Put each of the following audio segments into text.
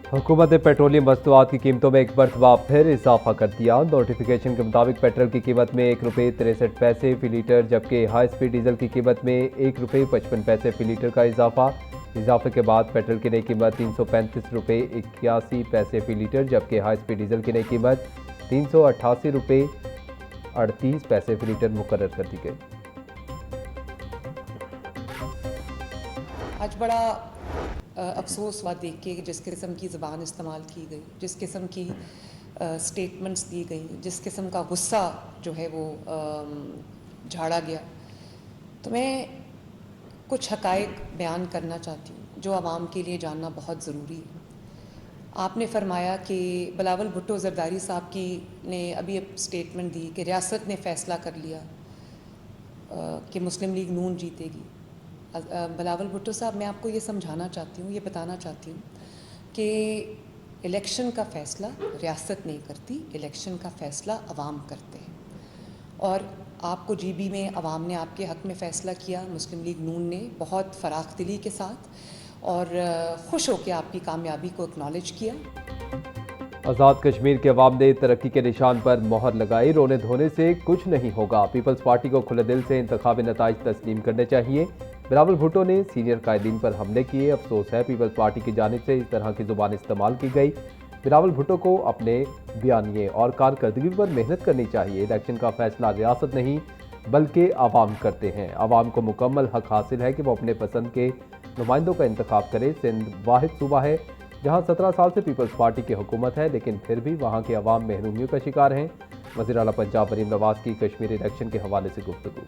हुकूमत ने पेट्रोलियम वस्तुआत की कीमतों में एक मरतबा फिर इजाफा कर दिया। नोटिफिकेशन के मुताबिक पेट्रोल की कीमत में ₹1.63 फी लीटर, जबकि हाई स्पीड डीजल की कीमत में ₹1.55 फी लीटर का इजाफे के बाद पेट्रोल की नई कीमत ₹335.81 फी लीटर, जबकि हाई स्पीड डीजल की नई कीमत ₹388.38 फी लीटर मुकर्रर कर दी गई। आज बड़ा अफसोस हुआ देख के जिस किस्म की ज़बान इस्तेमाल की गई, जिस किस्म की स्टेटमेंट्स दी गई, जिस किस्म का गुस्सा जो है वो झाड़ा गया। तो मैं कुछ हक़ाइक़ बयान करना चाहती हूँ जो आवाम के लिए जानना बहुत ज़रूरी है। आपने फरमाया कि बिलावल भुट्टो ज़रदारी साहब की ने अभी स्टेटमेंट दी कि रियासत ने फ़ैसला कर लिया कि मुस्लिम लीग नून जीतेगी। बिलावल भुट्टो साहब, मैं आपको ये समझाना चाहती हूँ, ये बताना चाहती हूँ कि इलेक्शन का फ़ैसला रियासत नहीं करती, इलेक्शन का फ़ैसला अवाम करते हैं। और आपको जीबी में अवाम ने आपके हक़ में फ़ैसला किया, मुस्लिम लीग नून ने बहुत फ़राख दिली के साथ और खुश होकर आपकी कामयाबी को एक्नॉलेज किया। आज़ाद कश्मीर के अवाम ने तरक्की के निशान पर मोहर लगाई। रोने धोने से कुछ नहीं होगा। पीपल्स पार्टी को खुले दिल से इंतखाबी नताइज तस्लीम करने चाहिए। बिलावल भुट्टो ने सीनियर कायदीन पर हमले किए। अफसोस है पीपल्स पार्टी की जानिब से इस तरह की जुबान इस्तेमाल की गई। बिलावल भुट्टो को अपने बयानिए और कारकर्दगी पर मेहनत करनी चाहिए। इलेक्शन का फैसला रियासत नहीं बल्कि आवाम करते हैं। आवाम को मुकम्मल हक हासिल है कि वो अपने पसंद के नुमाइंदों का इंतखाब करे। सिंध वाहिद सूबा है जहां 17 साल से पीपल्स पार्टी की हुकूमत है, लेकिन फिर भी वहां के अवाम महरूमियों का शिकार हैं। वज़ीर आला पंजाब मरीम नवाज की कश्मीर इलेक्शन के हवाले से गुफ्तगू।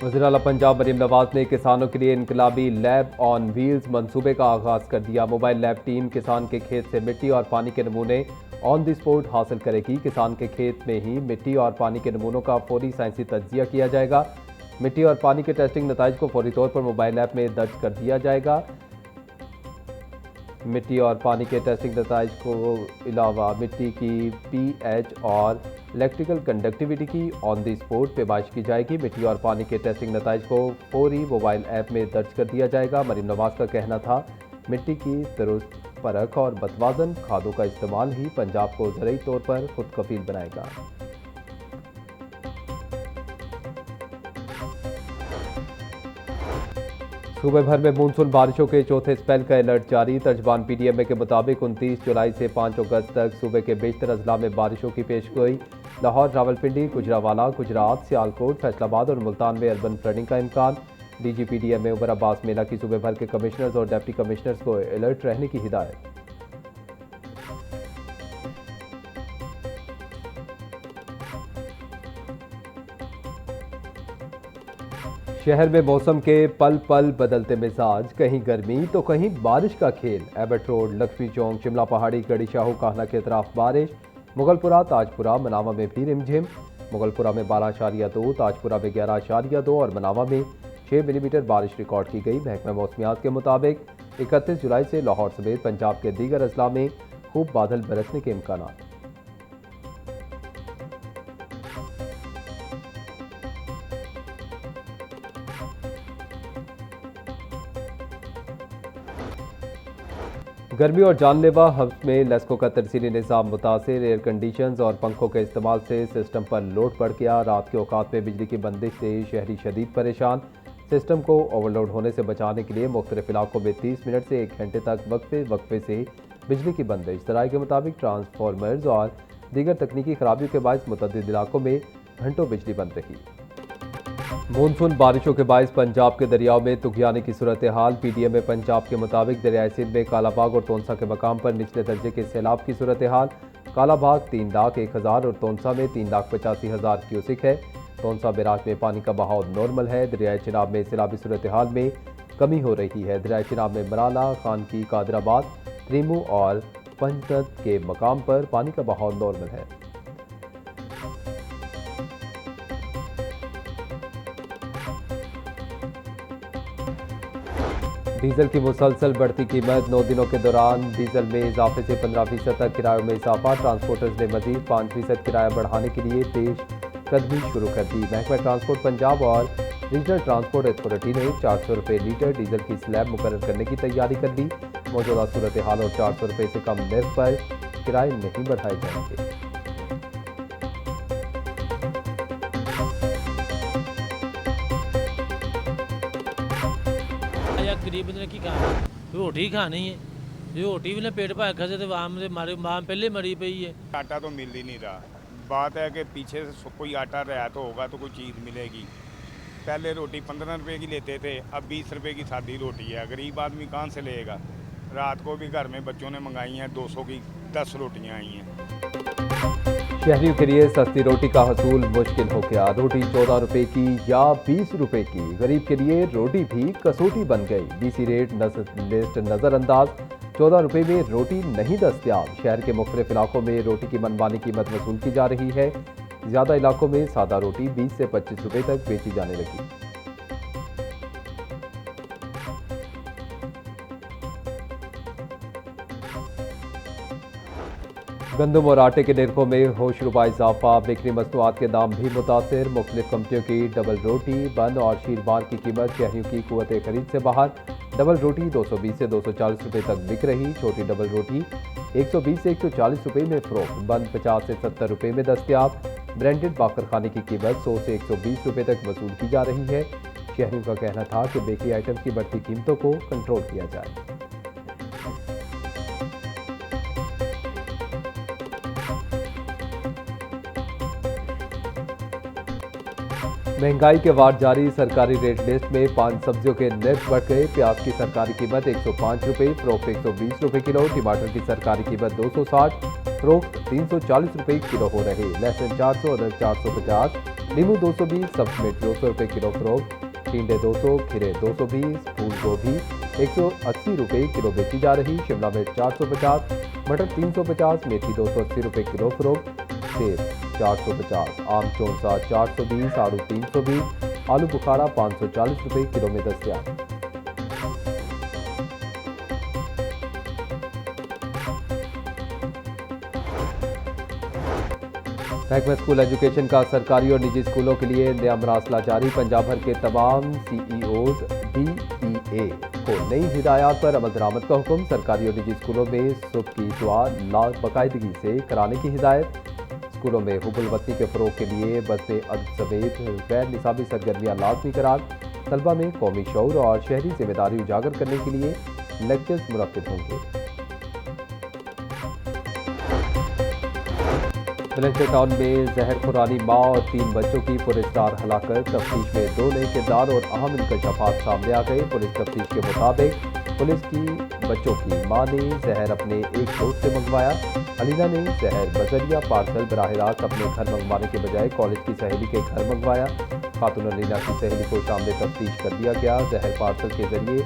वज़ीर आला पंजाब मरीम नवाज ने किसानों के लिए इनकलाबी लैब ऑन व्हील्स मंसूबे का आगाज़ कर दिया। मोबाइल लैब टीम किसान के खेत से मिट्टी और पानी के नमूने ऑन द स्पॉट हासिल करेगी। किसान के खेत में ही मिट्टी और पानी के नमूनों का फौरी साइंसी तज्जिया किया जाएगा। मिट्टी और पानी के टेस्टिंग नताइज को फौरी तौर पर मोबाइल ऐप में दर्ज कर दिया जाएगा। मिट्टी और पानी के टेस्टिंग नताइज को अलावा मिट्टी की पीएच और इलेक्ट्रिकल कंडक्टिविटी की ऑन द स्पॉट पेमाइश की जाएगी। मिट्टी और पानी के टेस्टिंग नताइज को फौरी मोबाइल ऐप में दर्ज कर दिया जाएगा। मरीम नवाज का कहना था मिट्टी की दुरुस्त परख और मतवाजन खादों का इस्तेमाल ही पंजाब को ज़रूरी तौर पर खुद कफील बनाएगा। सूबे भर में मानसून बारिशों के चौथे स्पेल का अलर्ट जारी। तर्जबान पीडीएमए के मुताबिक 29 जुलाई से 5 अगस्त तक सूबे के बेशतर अजला में बारिशों की पेशगोई। लाहौर, रावलपिंडी, गुजरावाला, गुजरात, सियालकोट, फैसलाबाद और मुल्तान में अर्बन फ्लडिंग का इम्कान। डीजी पीडीएमए उमर अब्बास मेला की सूबे भर के कमिश्नर्स और डिप्टी कमिश्नर्स को अलर्ट रहने की हिदायत। शहर में मौसम के पल पल बदलते मिजाज, कहीं गर्मी तो कहीं बारिश का खेल। एबट रोड, लक्ष्मी चौक, शिमला पहाड़ी, गढ़ी शाहू, काहना के अतराफ बारिश। मुगलपुरा, ताजपुरा, मनावा में भी रिमझिम। मुगलपुरा में 12.2, ताजपुरा में 11.2 और मनावा में 6 मिलीमीटर बारिश रिकॉर्ड की गई। महकमा मौसमियात के मुताबिक 31 जुलाई से लाहौर समेत पंजाब के दीगर अजला में खूब बादल बरसने के इम्कान। गर्मी और जानलेवा हब्स में लेस्को का तरसीली निज़ाम मुतासिर। एयर कंडीशंस और पंखों के इस्तेमाल से सिस्टम पर लोड बढ़ गया। रात के औकात में बिजली की बंदिश से शहरी शदीद परेशान। सिस्टम को ओवरलोड होने से बचाने के लिए मुख्तलिफ इलाकों में 30 मिनट से 1 घंटे तक वक्फे से बिजली की बंदिश। ज़राए के मुताबिक ट्रांसफार्मर्स और दीगर तकनीकी खराबियों के बायस मुतअद्दिद इलाकों में घंटों बिजली बंद रही। मानसून बारिशों के बायस पंजाब के दरियाओं में तुगयानी की सूरत हाल। पीडीएमए पंजाब के मुताबिक दरियाए सिंध में कालाबाग और तोनसा के मकाम पर निचले दर्जे के सैलाब की सूरत हाल। कालाबाग 3,01,000 और तोनसा में 3,85,000 क्यूसिक है। तोनसा बैराज में पानी का बहाव नॉर्मल है। दरियाए चिनाब में सैलाबी सूरत हाल में कमी हो रही है। दरियाए चिनाब में मराला, खानकी, कादराबाद, त्रिमू और पंजदत के मकाम पर पानी का बहाव नॉर्मल है। डीजल की मुसलसल बढ़ती कीमत, 9 दिनों के दौरान डीजल में इजाफे से 15% तक किरायों में इजाफा। ट्रांसपोर्टर्स ने मजीद 5% किराया बढ़ाने के लिए पेश कदमी शुरू कर दी। महकमा ट्रांसपोर्ट पंजाब और रीजनल ट्रांसपोर्ट अथॉरिटी ने 400 रुपये लीटर डीजल की स्लैब मुकर्रर करने की तैयारी कर ली। मौजूदा सूरत हाल और 400 रुपये से कम निर्ख पर किराए नहीं बढ़ाए जाएंगे। गरीब ने की खाना रोटी खानी है रोटी भी ना पेट भर खसे तो आम से मारे मां पहले मरी पई है। आटा तो मिल ही नहीं रहा। बात है कि पीछे से कोई आटा रियायत होगा तो कोई चीज़ मिलेगी। पहले रोटी 15 रुपए की लेते थे, अब 20 रुपए की सादी रोटी है। गरीब आदमी कहाँ से लेगा। रात को भी घर में बच्चों ने मंगाई हैं 200 की 10 रोटियाँ आई हैं। शहरियों के लिए सस्ती रोटी का हसूल मुश्किल हो गया। रोटी 14 रुपए की या 20 रुपए की, गरीब के लिए रोटी भी कसौटी बन गई। डीसी रेट लिस्ट नजरअंदाज, 14 रुपए में रोटी नहीं दस्तयाब। शहर के मुख्तलिफ इलाकों में रोटी की मनमानी कीमत वसूल की जा रही है। ज्यादा इलाकों में सादा रोटी 20 से 25 रुपए तक बेची जाने लगी। गंदम और आटे के निर्खों में होशरुबा इजाफा, बेकरी मसनूआत के दाम भी मुतासिर। मुख्तलिफ कंपनियों की डबल रोटी, बन और शीरबार की कीमत शहरियों की कुव्वत खरीद से बाहर। डबल रोटी 220 से 240 रुपए तक बिक रही। छोटी डबल रोटी 120 से 140 रुपए में फरोख्त, बन 50 से 70 रुपए में दस्तयाब। ब्रांडेड बाकर खाने की कीमत 100 से 120 रुपए तक वसूल की जा रही है। शहरियों का कहना था कि बेकरी आइटम्स की बढ़ती कीमतों को कंट्रोल किया जाए। महंगाई के वार जारी, सरकारी रेट लिस्ट में 5 सब्जियों के निर्ख बढ़ गए। प्याज की सरकारी कीमत 105 रुपए, फरोख्त 120 रुपए किलो। टमाटर की सरकारी कीमत 260, फरोख्त 340 रुपए किलो हो रहे। लहसुन 400, अदरक 450, नींबू 220, सब्ज मिर्च 200 रुपए किलो फरोख्त। टिंडे 200, खीरे 220, फूल गोभी 180 रुपए किलो बेची जा रही। शिमला मिर्च 450, मटर 350, मेथी 280 रुपए किलो फरोख्त। सेब 450, आम चौंसा 420, आड़ू 320, आलू बुखारा 540 रुपए किलो में दस्तयाब। महकमा स्कूल एजुकेशन का सरकारी और निजी स्कूलों के लिए नया मरासला जारी। पंजाब भर के तमाम CEOs DEA को नई हिदायत पर अमल दरामद का हुक्म। सरकारी और निजी स्कूलों में सुबह की दुआ बाकायदगी से कराने की हिदायत। स्कूलों में हुब्बुल वतनी के फ़रोग़ के लिए बज़्म अदब समेत गैर निसाबी सरगर्मियाँ लाजमी करार। तलबा में कौमी शऊर और शहरी जिम्मेदारी उजागर करने के लिए लेक्चर्स मुनक्किद होंगे। वलेंटियर टाउन में जहर खुरानी माँ और 3 बच्चों की पुलिसदार हलाकत। तफ्तीश में 2 नए किरदार और अहम इंकशाफात सामने आ गए। पुलिस तफ्तीश के मुताबिक पुलिस की बच्चों की मां ने जहर अपने एक दोस्त से मंगवाया। अलीना ने जहर बजरिया पार्सल बराह रास्त अपने घर मंगवाने के बजाय कॉलेज की सहेली के घर मंगवाया। खातून अलीना की सहेली को शाम में तफ्तीश कर दिया गया। जहर पार्सल के जरिए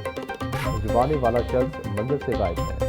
भिजवाने वाला शख्स मंदिर से गायब है।